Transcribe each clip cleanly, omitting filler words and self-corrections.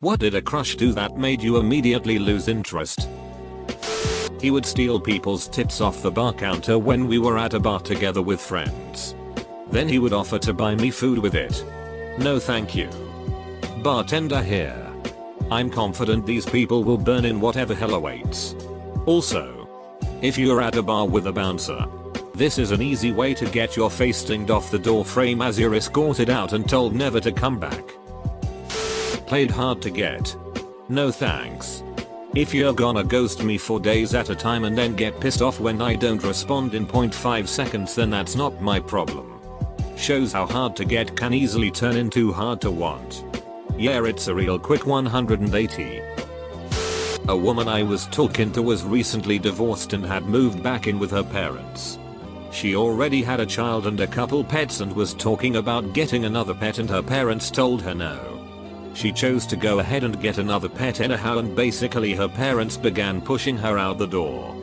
What did a crush do that made you immediately lose interest? He would steal people's tips off the bar counter when we were at a bar together with friends. Then he would offer to buy me food with it. No thank you. Bartender here. I'm confident these people will burn in whatever hell awaits. Also, if you're at a bar with a bouncer, this is an easy way to get your face stinged off the door frame as you're escorted out and told never to come back. Played hard to get. No thanks. If you're gonna ghost me for days at a time and then get pissed off when I don't respond in 0.5 seconds, then that's not my problem. Shows how hard to get can easily turn into hard to want. Yeah, it's a real quick 180. A woman I was talking to was recently divorced and had moved back in with her parents. She already had a child and a couple pets and was talking about getting another pet, and her parents told her no. She chose to go ahead and get another pet anyhow, and basically her parents began pushing her out the door.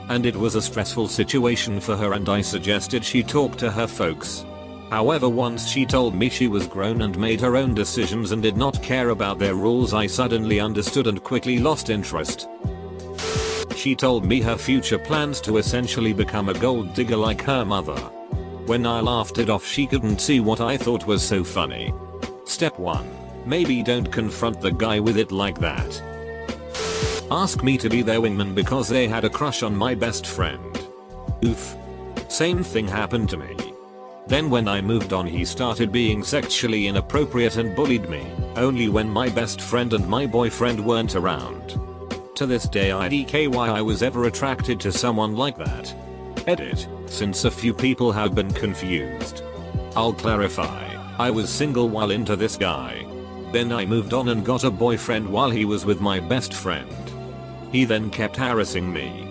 And it was a stressful situation for her, and I suggested she talk to her folks. However, once she told me she was grown and made her own decisions and did not care about their rules, I suddenly understood and quickly lost interest. She told me her future plans to essentially become a gold digger like her mother. When I laughed it off, she couldn't see what I thought was so funny. Step 1. Maybe don't confront the guy with it like that. Ask me to be their wingman because they had a crush on my best friend. Oof. Same thing happened to me. Then when I moved on, he started being sexually inappropriate and bullied me, only when my best friend and my boyfriend weren't around. To this day I DK why I was ever attracted to someone like that. Edit, since a few people have been confused. I'll clarify, I was single while into this guy. Then I moved on and got a boyfriend while he was with my best friend. He then kept harassing me.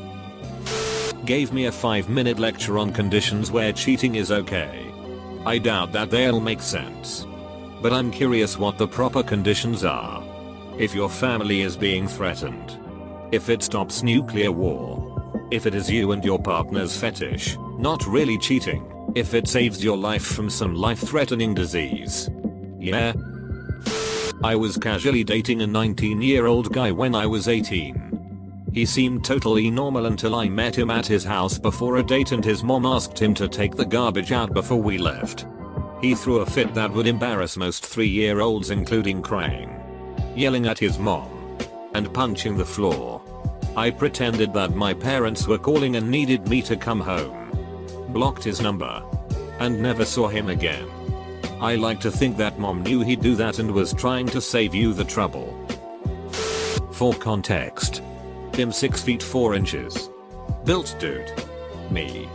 Gave me a 5-minute lecture on conditions where cheating is okay. I doubt that they'll make sense. But I'm curious what the proper conditions are. If your family is being threatened. If it stops nuclear war. If it is you and your partner's fetish, not really cheating. If it saves your life from some life-threatening disease. Yeah. I was casually dating a 19-year-old guy when I was 18. He seemed totally normal until I met him at his house before a date, and his mom asked him to take the garbage out before we left. He threw a fit that would embarrass most 3-year-olds, including crying, yelling at his mom, and punching the floor. I pretended that my parents were calling and needed me to come home. Blocked his number. And never saw him again. I like to think that mom knew he'd do that and was trying to save you the trouble. For context. Him 6 feet 4 inches. Built dude. Me.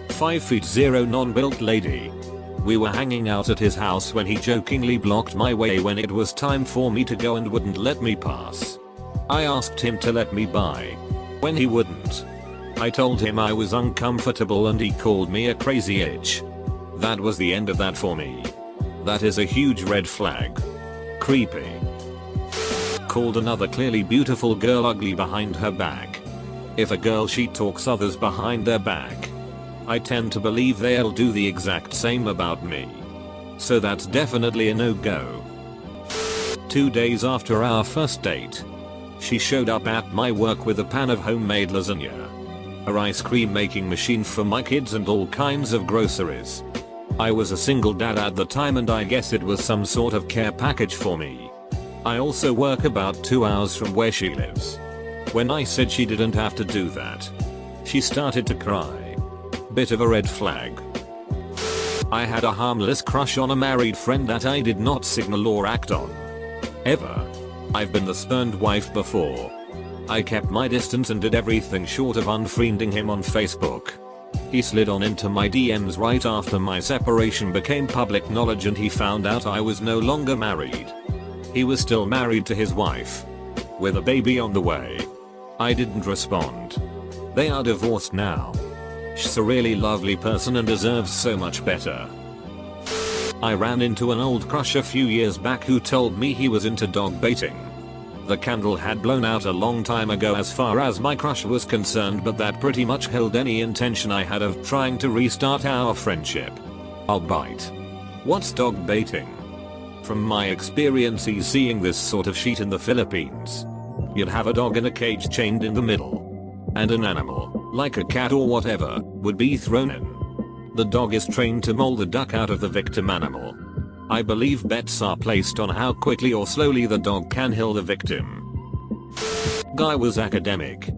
5 feet 0 non-built lady. We were hanging out at his house when he jokingly blocked my way when it was time for me to go and wouldn't let me pass. I asked him to let me by. When he wouldn't, I told him I was uncomfortable and he called me a crazy itch. That was the end of that for me. That is a huge red flag. Creepy. Called another clearly beautiful girl ugly behind her back. If a girl she talks others behind their back, I tend to believe they'll do the exact same about me. So that's definitely a no-go. 2 days after our first date, she showed up at my work with a pan of homemade lasagna, a ice cream making machine for my kids, and all kinds of groceries. I was a single dad at the time, and I guess it was some sort of care package for me. I also work about 2 hours from where she lives. When I said she didn't have to do that, she started to cry. Bit of a red flag. I had a harmless crush on a married friend that I did not signal or act on. Ever. I've been the spurned wife before. I kept my distance and did everything short of unfriending him on Facebook. He slid on into my DMs right after my separation became public knowledge, and he found out I was no longer married. He was still married to his wife, with a baby on the way. I didn't respond. They are divorced now. She's a really lovely person and deserves so much better. I ran into an old crush a few years back who told me he was into dog baiting. The candle had blown out a long time ago as far as my crush was concerned, but that pretty much held any intention I had of trying to restart our friendship. I'll bite. What's dog baiting? From my experiences seeing this sort of shit in the Philippines, you'd have a dog in a cage chained in the middle, and an animal, like a cat or whatever, would be thrown in. The dog is trained to maul the duck out of the victim animal. I believe bets are placed on how quickly or slowly the dog can heal the victim. Guy was academic,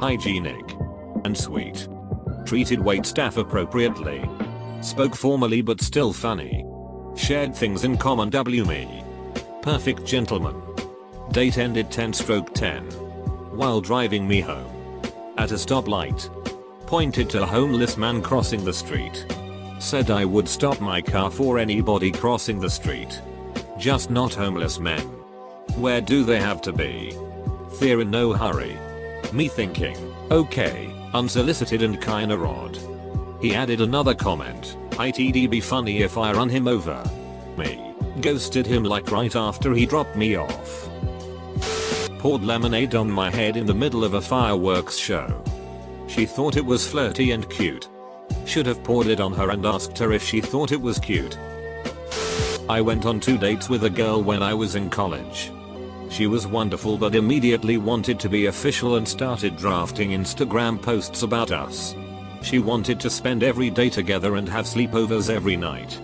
hygienic, and sweet. Treated waitstaff appropriately. Spoke formally but still funny. Shared things in common. Me. Perfect gentleman. Date ended 10/10. While driving me home. At a stoplight. Pointed to a homeless man crossing the street. Said I would stop my car for anybody crossing the street. Just not homeless men. Where do they have to be? They're in no hurry. Me thinking, okay, unsolicited and kinda odd. He added another comment, it'd be funny if I run him over. Me. Ghosted him like right after he dropped me off. Poured lemonade on my head in the middle of a fireworks show. She thought it was flirty and cute. Should have poured it on her and asked her if she thought it was cute. I went on 2 dates with a girl when I was in college. She was wonderful but immediately wanted to be official and started drafting Instagram posts about us. She wanted to spend every day together and have sleepovers every night.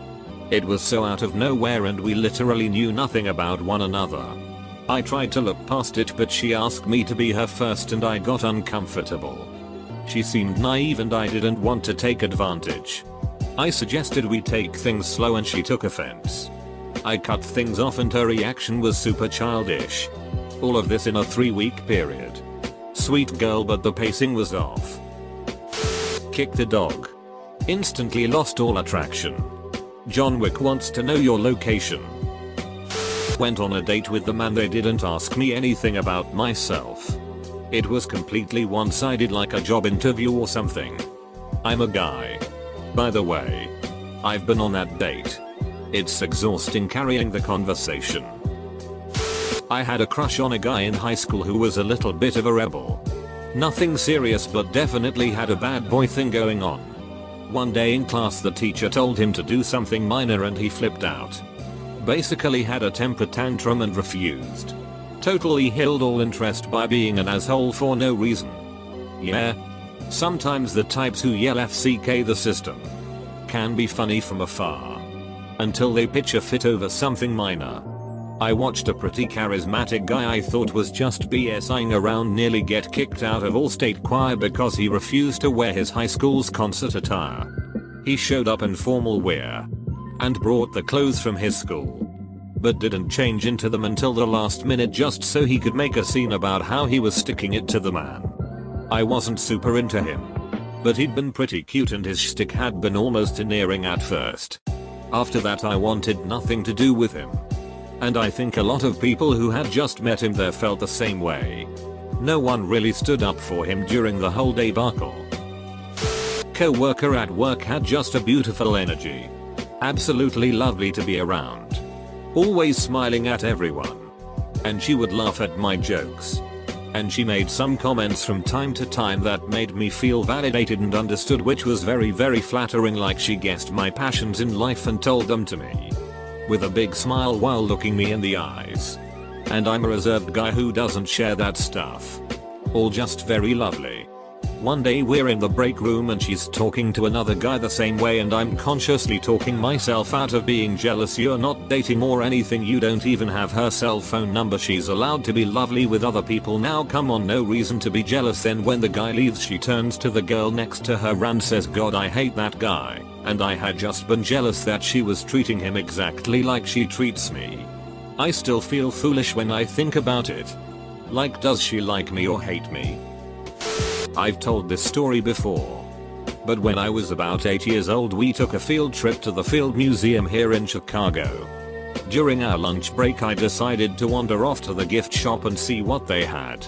It was so out of nowhere and we literally knew nothing about one another. I tried to look past it but she asked me to be her first and I got uncomfortable. She seemed naive and I didn't want to take advantage. I suggested we take things slow and she took offense. I cut things off and her reaction was super childish. All of this in a 3-week period. Sweet girl but the pacing was off. Kicked a dog. Instantly lost all attraction. John Wick wants to know your location. Went on a date with the man, they didn't ask me anything about myself. It was completely one-sided like a job interview or something. I'm a guy. By the way. I've been on that date. It's exhausting carrying the conversation. I had a crush on a guy in high school who was a little bit of a rebel. Nothing serious but definitely had a bad boy thing going on. One day in class the teacher told him to do something minor and he flipped out. Basically had a temper tantrum and refused. Totally killed all interest by being an asshole for no reason. Yeah. Sometimes the types who yell FCK the system can be funny from afar. Until they pitch a fit over something minor. I watched a pretty charismatic guy I thought was just BSing around nearly get kicked out of all-state choir because he refused to wear his high school's concert attire. He showed up in formal wear. And brought the clothes from his school. But didn't change into them until the last minute just so he could make a scene about how he was sticking it to the man. I wasn't super into him. But he'd been pretty cute and his shtick had been almost endearing at first. After that I wanted nothing to do with him. And I think a lot of people who had just met him there felt the same way. No one really stood up for him during the whole debacle. Co-worker at work had just a beautiful energy. Absolutely lovely to be around. Always smiling at everyone. And she would laugh at my jokes. And she made some comments from time to time that made me feel validated and understood, which was very flattering, like she guessed my passions in life and told them to me. With a big smile while looking me in the eyes. And I'm a reserved guy who doesn't share that stuff. All just very lovely. One day we're in the break room and she's talking to another guy the same way and I'm consciously talking myself out of being jealous. You're not dating or anything, you don't even have her cell phone number, she's allowed to be lovely with other people now, come on, no reason to be jealous. Then when the guy leaves she turns to the girl next to her and says, God, I hate that guy, and I had just been jealous that she was treating him exactly like she treats me. I still feel foolish when I think about it. Like, does she like me or hate me? I've told this story before. But when I was about 8 years old we took a field trip to the Field Museum here in Chicago. During our lunch break I decided to wander off to the gift shop and see what they had.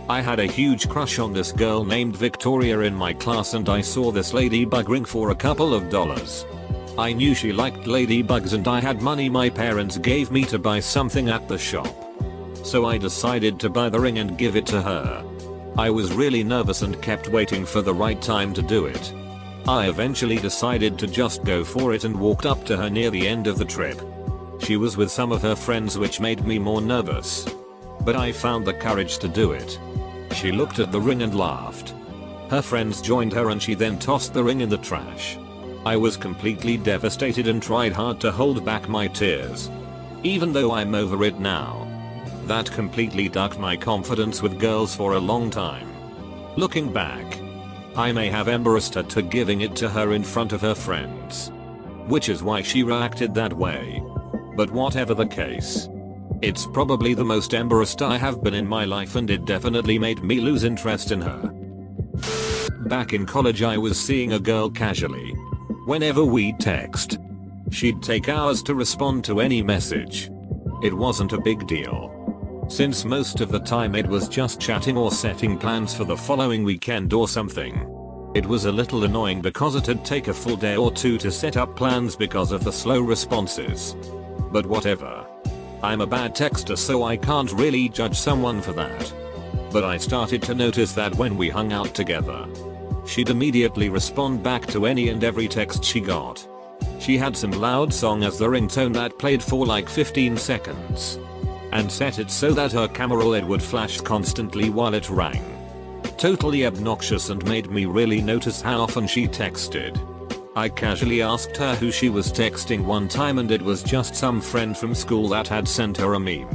I had a huge crush on this girl named Victoria in my class and I saw this ladybug ring for a couple of dollars. I knew she liked ladybugs and I had money my parents gave me to buy something at the shop. So I decided to buy the ring and give it to her. I was really nervous and kept waiting for the right time to do it. I eventually decided to just go for it and walked up to her near the end of the trip. She was with some of her friends, which made me more nervous. But I found the courage to do it. She looked at the ring and laughed. Her friends joined her and she then tossed the ring in the trash. I was completely devastated and tried hard to hold back my tears. Even though I'm over it now. That completely ducked my confidence with girls for a long time. Looking back, I may have embarrassed her to giving it to her in front of her friends. Which is why she reacted that way. But whatever the case, it's probably the most embarrassed I have been in my life, and it definitely made me lose interest in her. Back in college I was seeing a girl casually. Whenever we'd text, she'd take hours to respond to any message. It wasn't a big deal, since most of the time it was just chatting or setting plans for the following weekend or something. It was a little annoying because it'd take a full day or two to set up plans because of the slow responses. But whatever. I'm a bad texter, so I can't really judge someone for that. But I started to notice that when we hung out together, she'd immediately respond back to any and every text she got. She had some loud song as the ringtone that played for like 15 seconds. And set it so that her camera LED would flash constantly while it rang. Totally obnoxious and made me really notice how often she texted. I casually asked her who she was texting one time, and it was just some friend from school that had sent her a meme.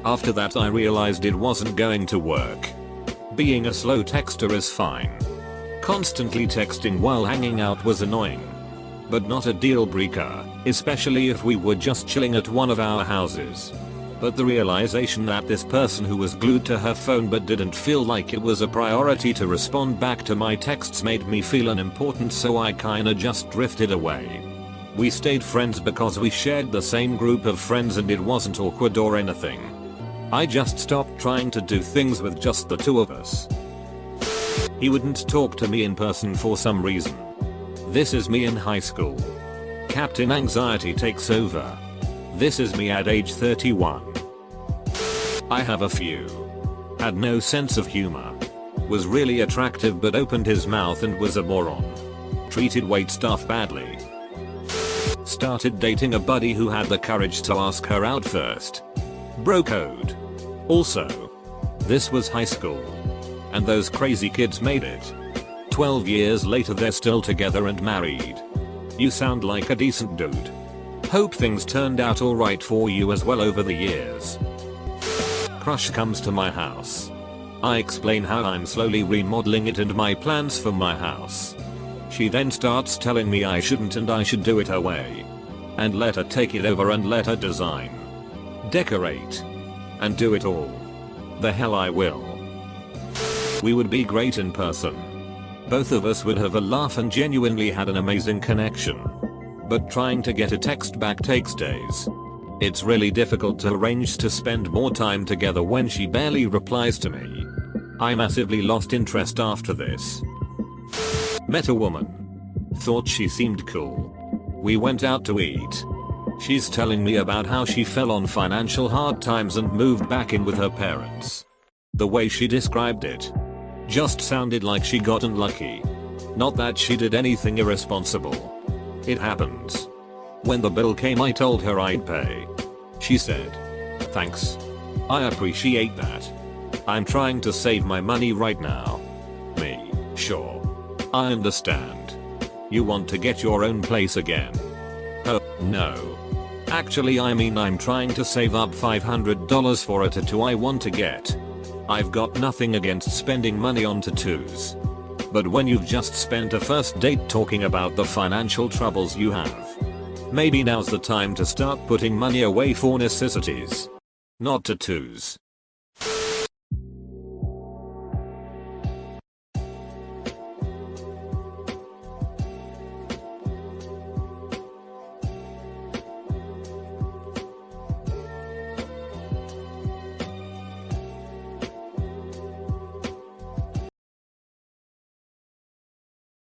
After that I realized it wasn't going to work. Being a slow texter is fine. Constantly texting while hanging out was annoying. But not a deal breaker, especially if we were just chilling at one of our houses. But the realization that this person who was glued to her phone but didn't feel like it was a priority to respond back to my texts made me feel unimportant, so I kinda just drifted away. We stayed friends because we shared the same group of friends and it wasn't awkward or anything. I just stopped trying to do things with just the two of us. He wouldn't talk to me in person for some reason. This is me in high school. Captain Anxiety takes over. This is me at age 31. I have a few. Had no sense of humor. Was really attractive but opened his mouth and was a moron. Treated waitstaff badly. Started dating a buddy who had the courage to ask her out first. Bro code. Also, this was high school. And those crazy kids made it. 12 years later they're still together and married. You sound like a decent dude. Hope things turned out alright for you as well over the years. Crush comes to my house. I explain how I'm slowly remodeling it and my plans for my house. She then starts telling me I shouldn't and I should do it her way. And let her take it over and let her design, decorate, and do it all. The hell I will. We would be great in person. Both of us would have a laugh and genuinely had an amazing connection. But trying to get a text back takes days. It's really difficult to arrange to spend more time together when she barely replies to me. I massively lost interest after this. Met a woman. Thought she seemed cool. We went out to eat. She's telling me about how she fell on financial hard times and moved back in with her parents. The way she described it just sounded like she got unlucky. Not that she did anything irresponsible. It happens. When the bill came I told her I'd pay. She said, "Thanks. I appreciate that. I'm trying to save my money right now." Me, "Sure. I understand. You want to get your own place again?" "Oh, no. Actually I mean I'm trying to save up $500 for a tattoo I want to get. I've got nothing against spending money on tattoos. But when you've just spent a first date talking about the financial troubles you have, maybe now's the time to start putting money away for necessities. Not tattoos."